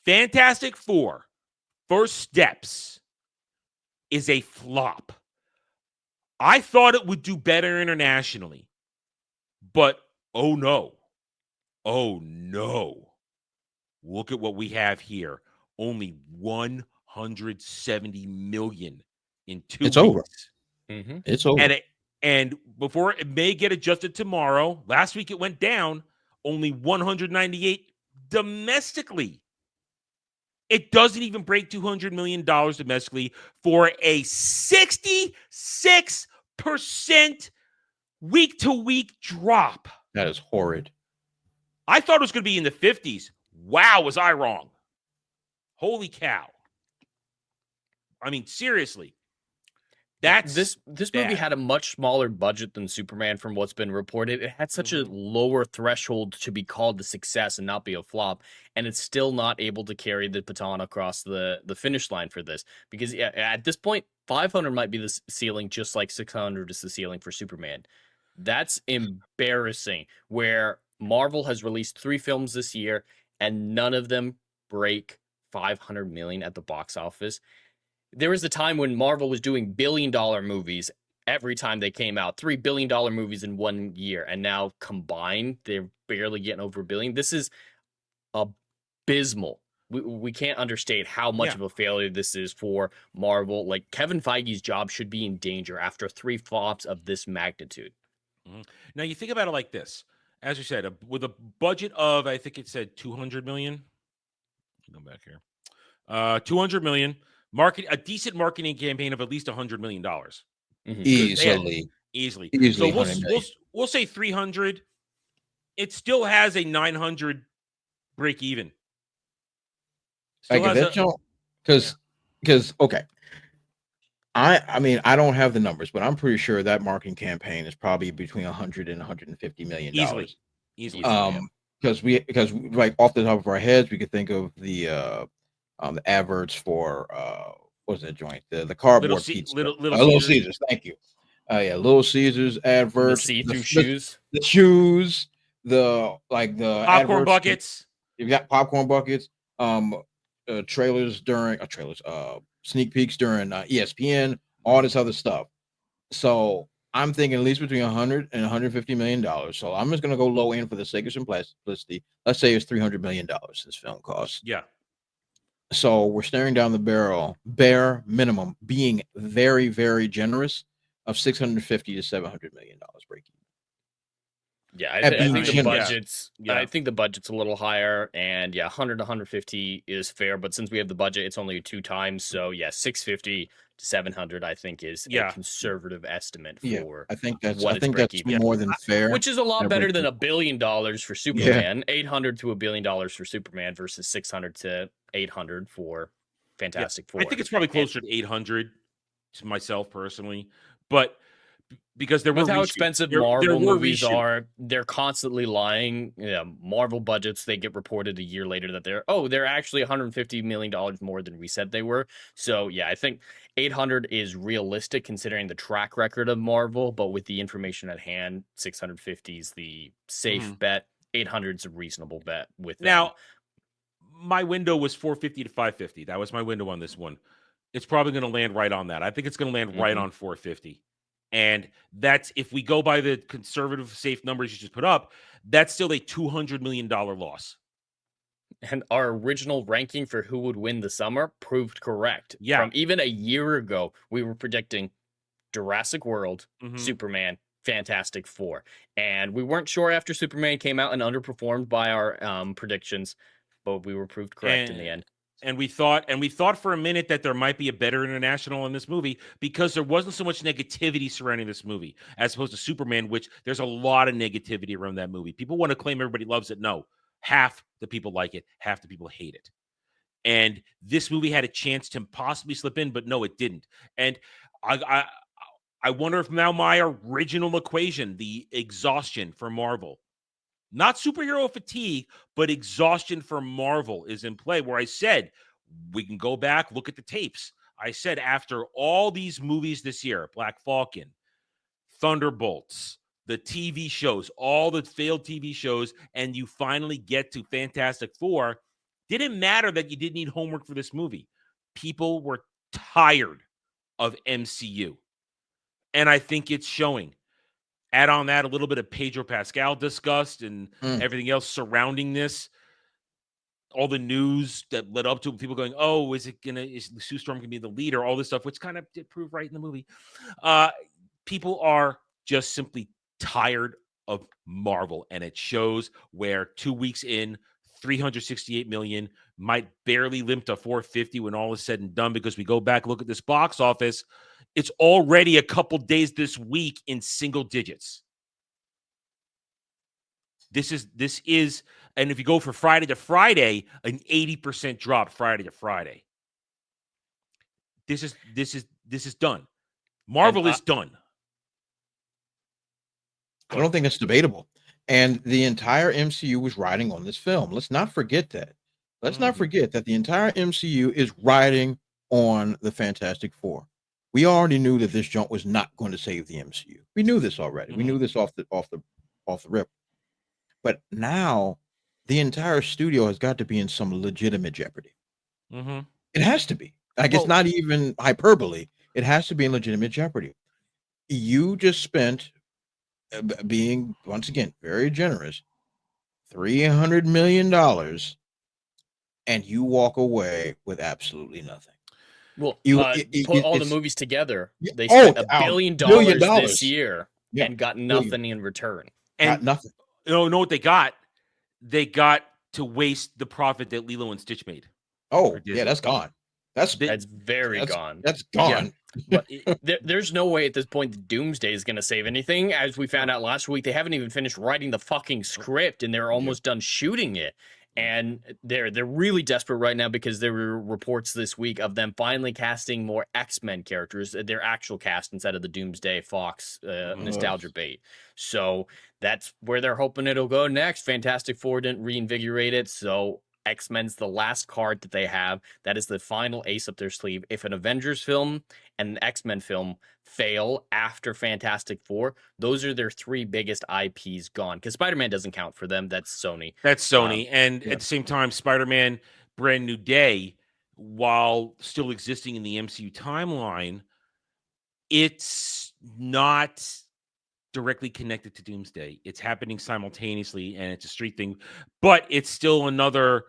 Fantastic Four, First Steps, is a flop. I thought it would do better internationally, but oh no. Look at what we have here. Only 170 million in 2 It's over. weeks. Mm-hmm. It's over. And before it may get adjusted tomorrow, last week it went down, only 198 domestically. It doesn't even break $200 million domestically for a 66% week-to-week drop. That is horrid. I thought it was going to be in the 50s. Wow, was I wrong? Holy cow. I mean, seriously. This movie had a much smaller budget than Superman from what's been reported. It had such a lower threshold to be called a success and not be a flop, and it's still not able to carry the baton across the finish line for this. Because at this point, 500 might be the ceiling, just like 600 is the ceiling for Superman. That's embarrassing, where Marvel has released 3 films this year, and none of them break 500 million at the box office. There was a time when Marvel was doing billion-dollar movies every time they came out, $3 billion movies in 1 year, and now combined, they're barely getting over $1 billion. This is abysmal. We can't understate how much of a failure this is for Marvel. Like, Kevin Feige's job should be in danger after 3 flops of this magnitude. Mm-hmm. Now, you think about it like this. As you said, with a budget of, I think it said 200 million. Go back here. 200 million. A decent marketing campaign of at least $100 million. Mm-hmm. Easily. So we'll say 300. It still has a 900 break even. Because okay. I mean, I don't have the numbers, but I'm pretty sure that marketing campaign is probably between 100 and 150 million dollars. Easily. Because like off the top of our heads, we could think of the adverts for what's that joint? The cardboard pizza. Little Caesars. Thank you. Little Caesars adverts. The see-through shoes. The shoes. The popcorn buckets. You've got popcorn buckets. Trailers during sneak peeks during ESPN. All this other stuff. So I'm thinking at least between 100 and 150 million dollars. So I'm just gonna go low end for the sake of simplicity. Let's say it's $300 million. This film costs. Yeah. So we're staring down the barrel, bare minimum, being very, very generous, of $650 to $700 million break even. Yeah, I think the budget's. Yeah. I think the budget's a little higher, and 100 to 150 is fair. But since we have the budget, it's only 2 times. So 650 to 700, I think, is a conservative estimate for. I think that's more than fair, which is a lot better than $1 billion for Superman. 800 to $1 billion for Superman versus 600 to 800 for Fantastic Four. I think it's probably closer to 800 to myself personally, but. Because with how expensive Marvel movies are, they're constantly lying. Marvel budgets, they get reported a year later that they're actually $150 million more than we said they were. So I think 800 is realistic considering the track record of Marvel, but with the information at hand, 650 is the safe bet. 800 is a reasonable bet with them. Now, my window was 450 to 550. That was my window on this one. It's probably going to land right on that. I think it's going to land right on 450. And that's, if we go by the conservative safe numbers you just put up, that's still a $200 million loss. And our original ranking for who would win the summer proved correct. Yeah. From even a year ago, we were predicting Jurassic World, Superman, Fantastic Four. And we weren't sure after Superman came out and underperformed by our predictions, but we were proved correct in the end. And we thought for a minute that there might be a better international in this movie because there wasn't so much negativity surrounding this movie as opposed to Superman, which there's a lot of negativity around that movie. People want to claim everybody loves it. No, half the people like it, half the people hate it. And this movie had a chance to possibly slip in, but no, it didn't. And I wonder if now my original equation, the exhaustion for Marvel, not superhero fatigue, but exhaustion for Marvel is in play, where I said, we can go back, look at the tapes. I said, after all these movies this year, Black Falcon, Thunderbolts, the TV shows, all the failed TV shows, and you finally get to Fantastic Four, Didn't matter that you didn't need homework for this movie. People were tired of MCU. And I think it's showing. Add on that a little bit of Pedro Pascal disgust and everything else surrounding this. All the news that led up to it, people going, "Oh, is Sue Storm gonna be the leader?" All this stuff, which kind of did prove right in the movie. People are just simply tired of Marvel, and it shows. Where 2 weeks in, 368 million might barely limp to 450 when all is said and done, because we go back, look at this box office. It's already a couple days this week in single digits. This is, and if you go for Friday to Friday, an 80% drop Friday to Friday. This is done. Marvel is done. I don't think it's debatable. And the entire MCU was riding on this film. Let's not forget that. Let's not forget that the entire MCU is riding on the Fantastic Four. We already knew that this jump was not going to save the MCU. We knew this already. We knew this off the rip. But now the entire studio has got to be in some legitimate jeopardy. It has to be. It's not even hyperbole. It has to be in legitimate jeopardy. You just spent, being once again very generous, $300 million, and you walk away with absolutely nothing. Well, put all the movies together. They spent $1 billion this year and got nothing in return. And nothing. You know what they got? They got to waste the profit that Lilo and Stitch made. Oh, yeah, that's gone. That's very gone. That's gone. Yeah. But there's no way at this point that Doomsday is going to save anything. As we found out last week, they haven't even finished writing the fucking script, and they're almost done shooting it. And they're really desperate right now because there were reports this week of them finally casting more X-Men characters, their actual cast, instead of the Doomsday Fox nostalgia bait. So that's where they're hoping it'll go next. Fantastic Four didn't reinvigorate it, so X-Men's the last card that they have. That is the final ace up their sleeve. If an Avengers film and an X-Men film fail after Fantastic Four, those are their three biggest IPs gone. Because Spider-Man doesn't count for them. That's Sony. And at the same time, Spider-Man Brand New Day, while still existing in the MCU timeline, it's not directly connected to Doomsday. It's happening simultaneously, and it's a street thing, but it's still another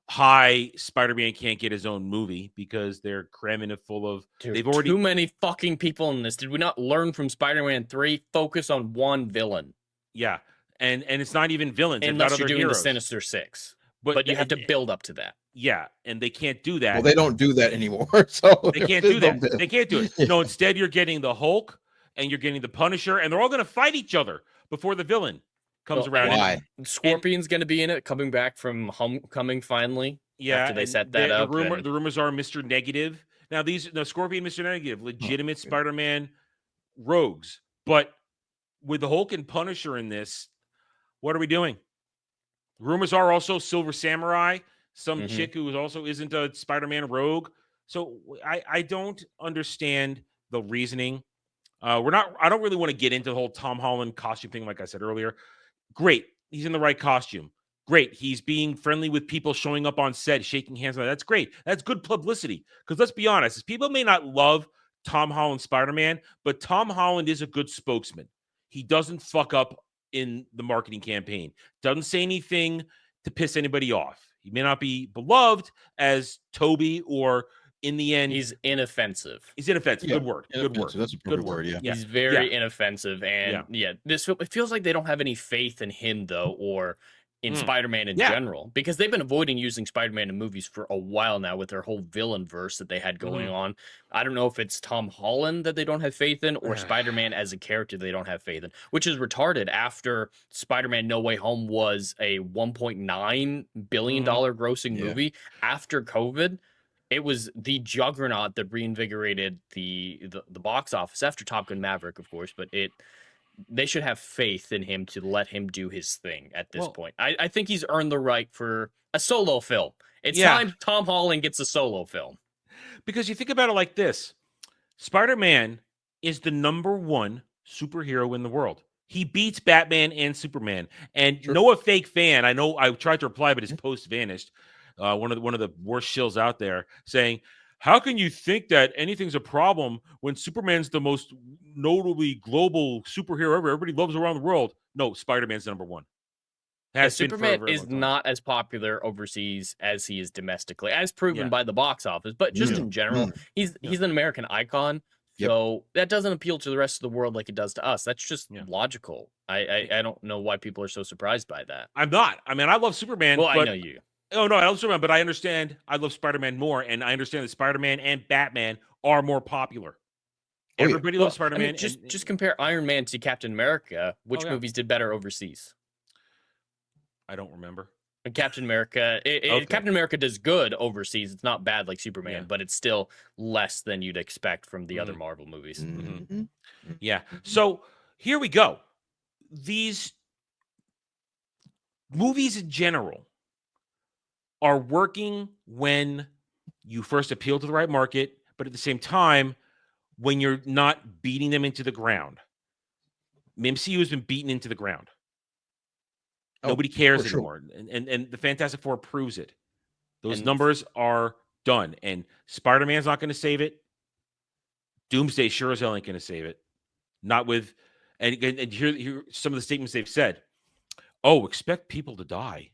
high. Spider-Man can't get his own movie because they're cramming it full of too many fucking people in this. Did we not learn from Spider-Man 3? Focus on one villain. Yeah, and it's not even villains. Unless you're doing the Sinister Six, but you have to build up to that. Yeah, and they can't do that. Well, they don't do that anymore, so they can't do that. They can't do it. No, instead you're getting the Hulk and you're getting the Punisher, and they're all going to fight each other before the villain comes around. Why? Scorpion's going to be in it, coming back from Homecoming finally. Yeah, after they set that up. The rumors are Mr. Negative. Now, Scorpion, Mr. Negative, legitimate Spider-Man rogues. But with the Hulk and Punisher in this, what are we doing? Rumors are also Silver Samurai, some chick who also isn't a Spider-Man rogue. So I don't understand the reasoning. I don't really want to get into the whole Tom Holland costume thing, like I said earlier. Great. He's in the right costume. Great. He's being friendly with people, showing up on set, shaking hands. That's great. That's good publicity. Because let's be honest, people may not love Tom Holland Spider-Man, but Tom Holland is a good spokesman. He doesn't fuck up in the marketing campaign. Doesn't say anything to piss anybody off. He may not be beloved as Toby, or in the end, he's inoffensive. He's inoffensive. Yeah, good word. That's a good word. Yeah. He's very inoffensive, and it feels like they don't have any faith in him though, or in Spider-Man in general, because they've been avoiding using Spider-Man in movies for a while now with their whole villain verse that they had going on. I don't know if it's Tom Holland that they don't have faith in, or Spider-Man as a character they don't have faith in, which is retarded after Spider-Man No Way Home was a $1.9 billion grossing movie. After COVID, it was the juggernaut that reinvigorated the box office after Top Gun Maverick, of course, but they should have faith in him to let him do his thing at this point. I think he's earned the right for a solo film. It's time Tom Holland gets a solo film. Because you think about it like this. Spider-Man is the #1 superhero in the world. He beats Batman and Superman. And Noah Fake Fan, I know I tried to reply, but his post vanished. one of the worst shills out there, saying, "How can you think that anything's a problem when Superman's the most notably global superhero ever? Everybody loves around the world." No, Spider-Man's number one. Has been for a Superman very is long time. not as popular overseas as he is domestically, as proven by the box office. But just in general, he's an American icon. So that doesn't appeal to the rest of the world like it does to us. That's just logical. I don't know why people are so surprised by that. I'm not. I mean, I love Superman. Well, but, I know you. Oh, no, I love Superman, but I understand I love Spider-Man more, and I understand that Spider-Man and Batman are more popular. Everybody loves Spider-Man. I mean, just compare Iron Man to Captain America. Which movies did better overseas? I don't remember. And Captain America, Captain America does good overseas. It's not bad like Superman, but it's still less than you'd expect from the other Marvel movies. Yeah. So here we go. These movies in general are working when you first appeal to the right market, but at the same time, when you're not beating them into the ground. MCU has been beaten into the ground. Nobody cares anymore. And the Fantastic Four proves it. Those numbers are done. And Spider-Man's not going to save it. Doomsday sure as hell ain't going to save it. Not with, and here some of the statements they've said. Oh, expect people to die.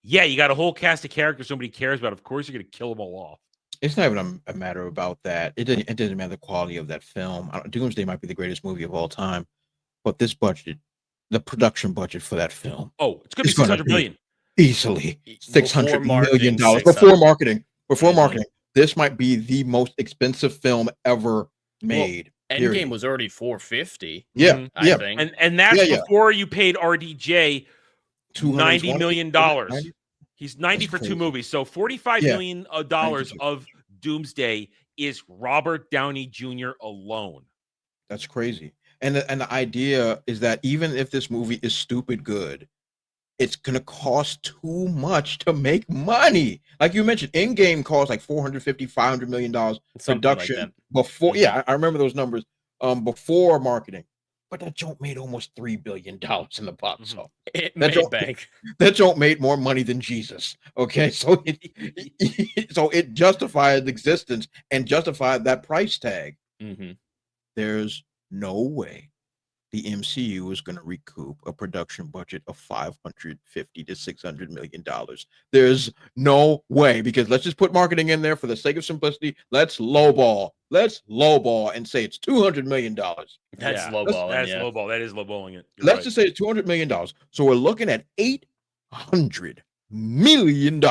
Yeah, you got a whole cast of characters nobody cares about. Of course, you're going to kill them all off. It's not even a matter about that. It doesn't matter the quality of that film. Doomsday might be the greatest movie of all time, but this budget, the production budget for that film, it's going to be $600 million. Easily $600 million before marketing. This might be the most expensive film ever made. Endgame was already $450. I think. And that's before you paid RDJ $90 million. He's 90 for 2 movies. So $45 million of Doomsday is Robert Downey Jr. alone. That's crazy. And the idea is that even if this movie is stupid good, it's gonna cost too much to make money. Like you mentioned, Endgame cost like $450-500 million production like before. Yeah, I remember those numbers before marketing. But that joint made almost $3 billion in the box office. That joint made more money than Jesus. Okay, so it justified existence and justified that price tag. There's no way the MCU is going to recoup a production budget of $550 to $600 million. There's no way, because let's just put marketing in there for the sake of simplicity. Let's lowball and say it's $200 million. That's lowballing. That's lowball. That is lowballing it. Let's just say it's $200 million. So we're looking at $800 million.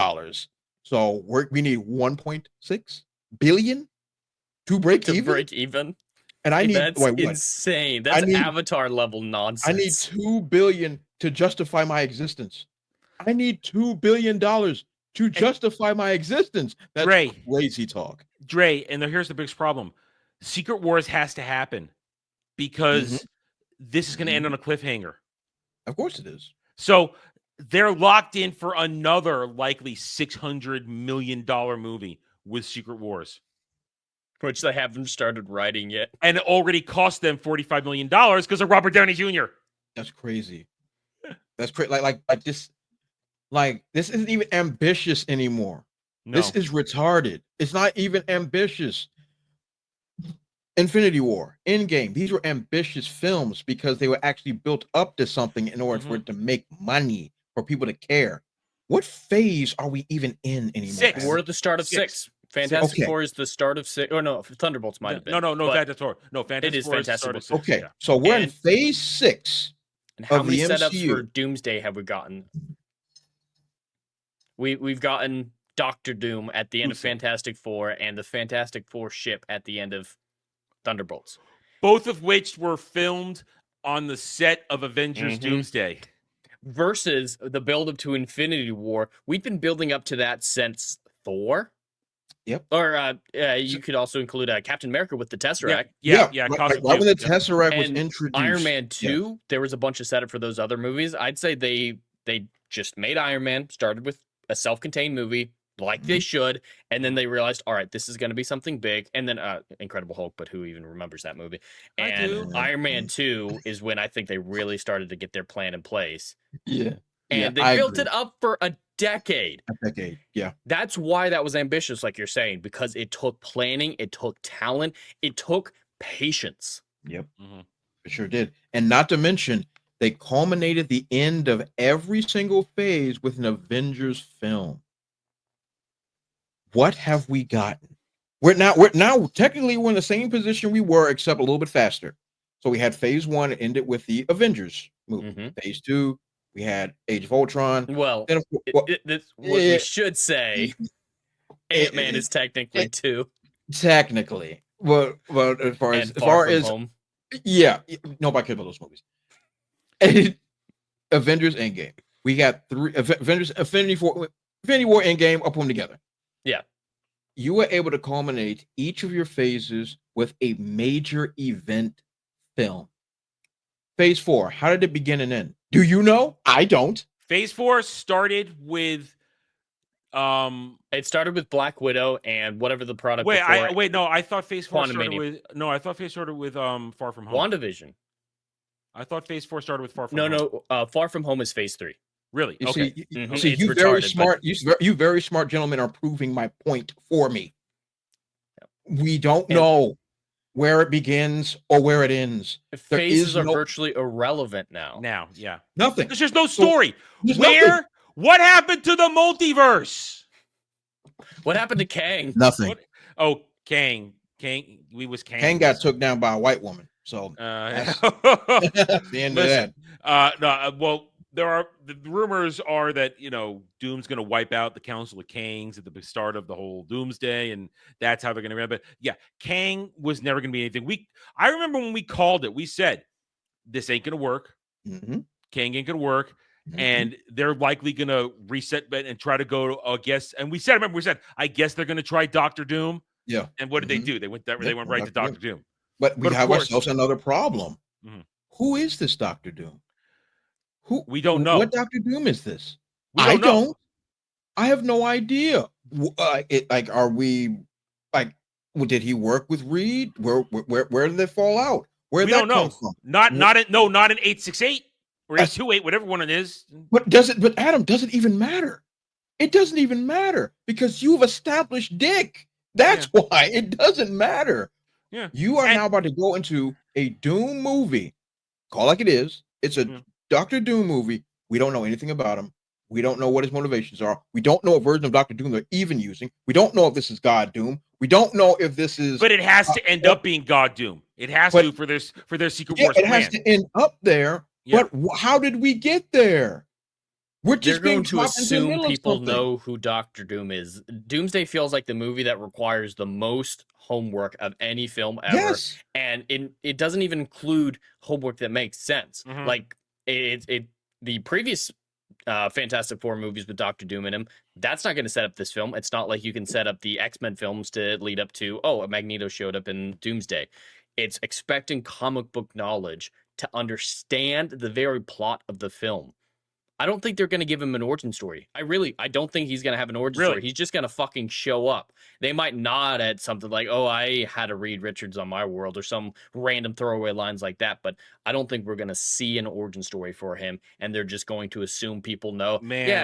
So we need 1.6 billion to break even. And I need that's insane. That's Avatar level nonsense. I need $2 billion to justify my existence. I need $2 billion to justify my existence. That's crazy talk. Dre, and here's the biggest problem. Secret Wars has to happen because this is going to end on a cliffhanger. Of course it is. So they're locked in for another likely $600 million movie with Secret Wars. Which they haven't started writing yet. And it already cost them $45 million because of Robert Downey Jr. That's crazy. That's crazy. Like this isn't even ambitious anymore. No. This is retarded. It's not even ambitious. Infinity War, Endgame, these were ambitious films because they were actually built up to something in order for it to make money, for people to care. What phase are we even in anymore? 6. We're at the start of 6. Fantastic Four is the start of 6. Or no, Thunderbolts might have been. No, Fantastic Four. No, Fantastic Four is the start of 6. Okay, so we're in phase 6. And how many setups for Doomsday have we gotten? We've gotten Doctor Doom at the end of Fantastic Four and the Fantastic Four ship at the end of Thunderbolts. Both of which were filmed on the set of Avengers Doomsday. Versus the build-up to Infinity War. We've been building up to that since Thor. Yep. Or you could also include Captain America with the Tesseract. Yeah. Right when the Tesseract was introduced. Iron Man 2, there was a bunch of setup for those other movies. I'd say they just made Iron Man, started with a self-contained movie, like they should, and then they realized, all right, this is going to be something big, and then Incredible Hulk, but who even remembers that movie? And Iron Man 2 is when I think they really started to get their plan in place. Yeah. And they built it up for a decade. A decade, yeah. That's why that was ambitious, like you're saying, because it took planning, it took talent, it took patience. Yep, it sure did. And not to mention, they culminated the end of every single phase with an Avengers film. What have we gotten? We're now technically we're in the same position we were, except a little bit faster. So we had phase 1 ended with the Avengers movie. Phase 2, we had Age of Ultron. Well, Then, what we should say, Ant-Man is technically 2. Technically. Well, as far as Home. Yeah, nobody cares about those movies. Avengers Endgame. We got 3 Avengers Infinity War Endgame, up them together. Yeah. You were able to culminate each of your phases with a major event film. Phase 4, how did it begin and end? Do you know? I don't. Phase 4 started with it started with Black Widow and whatever the product I thought Phase 4 started with Far From Home. WandaVision. I thought Phase 4 started with Far From Home. No, Far From Home is Phase 3. Really? You okay. See, you very smart. You very smart gentlemen are proving my point for me. We don't know where it begins or where it ends. Phases are virtually irrelevant now. Yeah. Nothing. There's no story. What happened to the multiverse? What happened to Kang? Nothing. Kang. Kang. Kang got took down by a white woman. So that's the end of that. Well, the rumors are that Doom's going to wipe out the Council of Kangs at the start of the whole Doomsday, and that's how they're going to run. But yeah, Kang was never going to be anything. I remember when we called it, we said this ain't going to work. Kang ain't going to work, and they're likely going to reset and try to go to and we said, I guess they're going to try Doctor Doom. Yeah. And what did they do? They went right to Doctor Doom. But we have ourselves another problem. Who is this Doctor Doom? We don't know. What Doctor Doom is this? I don't. I have no idea. Are we did he work with Reed? Where did they fall out? Where did that come from? Not in 868 or 828, whatever one it is. But Adam, does it even matter? It doesn't even matter because you've established Dick. That's why it doesn't matter. Yeah. You are now about to go into a Doom movie. Call like it is. It's a Doctor Doom movie. We don't know anything about him. We don't know what his motivations are. We don't know what version of Doctor Doom they're even using. We don't know if this is God Doom. We don't know if this is. But it has to end up being God Doom. It has to for their Secret Wars plan. It has to end up there. Yeah. But how did we get there? We're just going to assume people know who Doctor Doom is. Doomsday feels like the movie that requires the most homework of any film ever. Yes. And it doesn't even include homework that makes sense. Like the previous Fantastic Four movies with Doctor Doom in them, that's not going to set up this film. It's not like you can set up the X-Men films to lead up to, a Magneto showed up in Doomsday. It's expecting comic book knowledge to understand the very plot of the film. I don't think they're going to give him an origin story. I don't think he's going to have an origin story. He's just going to fucking show up. They might nod at something like, I had a Reed Richards on my world or some random throwaway lines like that. But I don't think we're going to see an origin story for him. And they're just going to assume people know,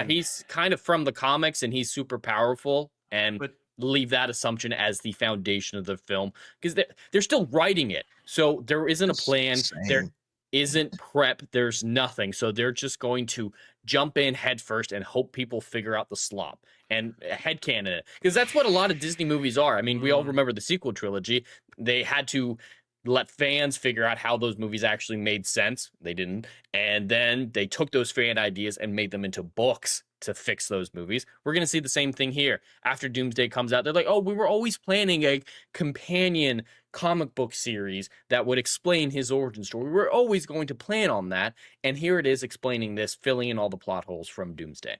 he's kind of from the comics and he's super powerful and leave that assumption as the foundation of the film because they're still writing it. So there isn't a plan. There isn't prep. There's nothing. So they're just going to jump in head first and hope people figure out the slop and headcanon it. Because that's what a lot of Disney movies are. I mean, we all remember the sequel trilogy. They had to let fans figure out how those movies actually made sense. They didn't. And then they took those fan ideas and made them into books to fix those movies. We're going to see the same thing here. After Doomsday comes out, they're like, we were always planning a companion comic book series that would explain his origin story. We're always going to plan on that. And here it is explaining this, filling in all the plot holes from Doomsday.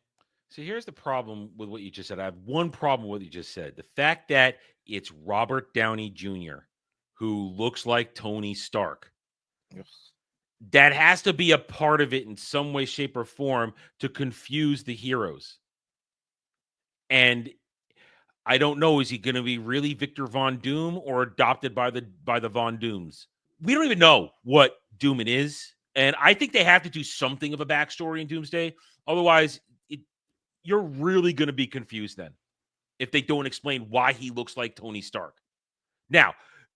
So here's the problem with what you just said. I have one problem with what you just said. The fact that it's Robert Downey Jr., who looks like Tony Stark. Yes. That has to be a part of it in some way, shape, or form to confuse the heroes. And I don't know, is he going to be really Victor Von Doom or adopted by the Von Dooms? We don't even know what Doomin is. And I think they have to do something of a backstory in Doomsday. Otherwise, you're really going to be confused then if they don't explain why he looks like Tony Stark. Now,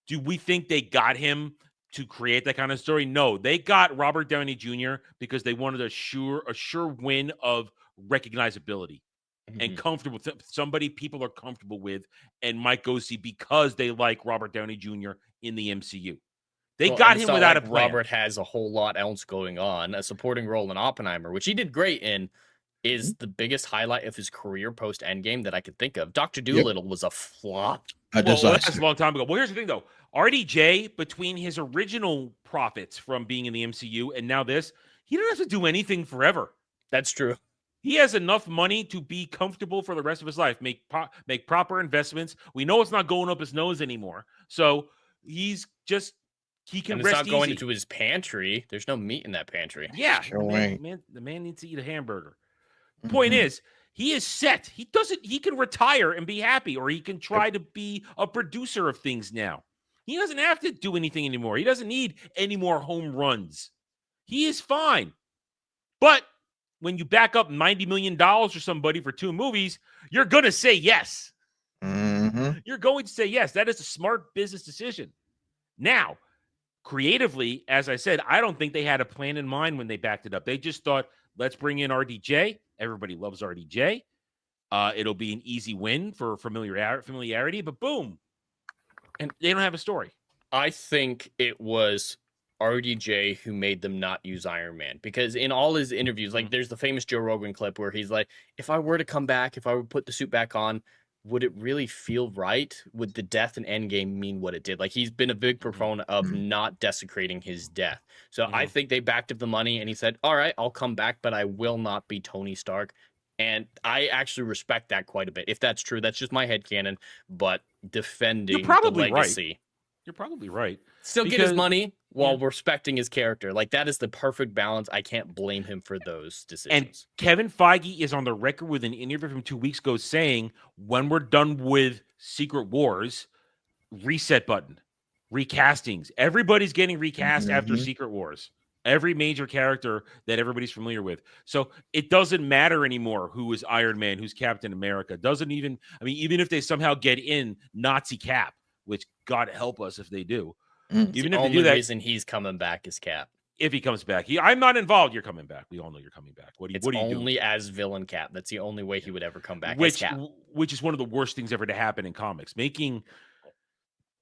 do we think they got him to create that kind of story? No, they got Robert Downey Jr. because they wanted a sure win of recognizability and comfortable. Somebody people are comfortable with and might go see because they like Robert Downey Jr. in the MCU. They got him without a plan. Robert has a whole lot else going on. A supporting role in Oppenheimer, which he did great in, is the biggest highlight of his career post Endgame that I could think of. Dr. Dolittle was a flop. That's a long time ago. Well, here's the thing, though. RDJ, between his original profits from being in the MCU and now this, he doesn't have to do anything forever. That's true. He has enough money to be comfortable for the rest of his life, make proper investments. We know it's not going up his nose anymore. So he can rest not going easy. into his pantry. There's no meat in that pantry. Yeah, the man needs to eat a hamburger. Point is, he is set. He can retire and be happy, or he can try to be a producer of things now. He doesn't have to do anything anymore. He doesn't need any more home runs. He is fine. But when you back up $90 million for somebody for 2 movies, you're going to say yes. You're going to say yes. That is a smart business decision. Now, creatively, as I said, I don't think they had a plan in mind when they backed it up. They just thought, let's bring in RDJ. Everybody loves RDJ. It'll be an easy win for familiarity, but boom. And they don't have a story. I think it was RDJ who made them not use Iron Man, because in all his interviews, like there's the famous Joe Rogan clip where he's like, if I were to come back, if I would put the suit back on, would it really feel right? Would the death in Endgame mean what it did? Like, he's been a big proponent of not desecrating his death. So I think they backed up the money and he said, all right, I'll come back, but I will not be Tony Stark. And I actually respect that quite a bit. If that's true, that's just my headcanon, but defending the legacy. Right. You're probably right. Still get his money while respecting his character. Like, that is the perfect balance. I can't blame him for those decisions. And Kevin Feige is on the record with an interview from 2 weeks ago saying, when we're done with Secret Wars, reset button, recastings. Everybody's getting recast after Secret Wars. Every major character that everybody's familiar with. So it doesn't matter anymore who is Iron Man, who's Captain America. Even if they somehow get in Nazi Cap, which God help us if they do. Even if they do that, the reason he's coming back is Cap. If he comes back, I'm not involved. You're coming back. We all know you're coming back. What are you doing? Only as villain Cap. That's the only way he would ever come back. Which Cap. Which is one of the worst things ever to happen in comics.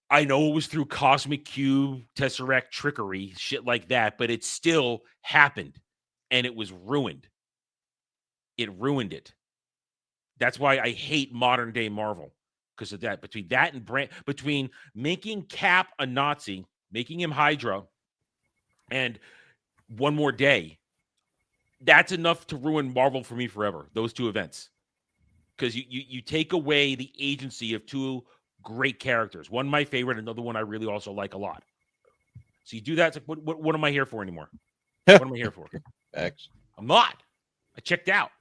I know it was through Cosmic Cube, Tesseract trickery, shit like that, but it still happened, and it was ruined. It ruined it. That's why I hate modern day Marvel. Because of that, between making Cap a Nazi, making him Hydra, and One More Day, that's enough to ruin Marvel for me forever. Those 2 events, because you take away the agency of 2 great characters. One my favorite, another one I really also like a lot. So you do that. It's like, what am I here for anymore? What am I here for? X. I'm not. I checked out.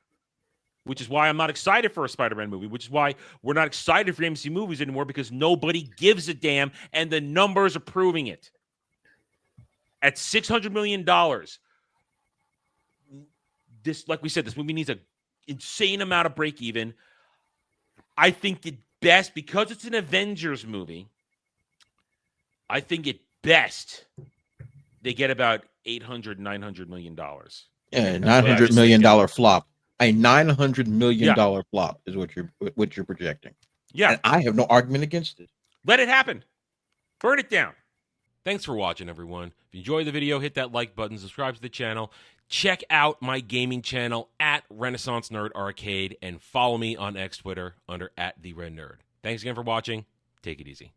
Which is why I'm not excited for a Spider-Man movie, which is why we're not excited for MC movies anymore, because nobody gives a damn, and the numbers are proving it. At $600 million, like we said, this movie needs an insane amount of break even. I think at best, because it's an Avengers movie, I think at best they get about $800, $900 million. Yeah, $900 million flop. A $900 million flop is what you're projecting. Yeah. And I have no argument against it. Let it happen. Burn it down. Thanks for watching, everyone. If you enjoyed the video, hit that like button, subscribe to the channel, check out my gaming channel at Renaissance Nerd Arcade, and follow me on X Twitter under @TheRedNerd. Thanks again for watching. Take it easy.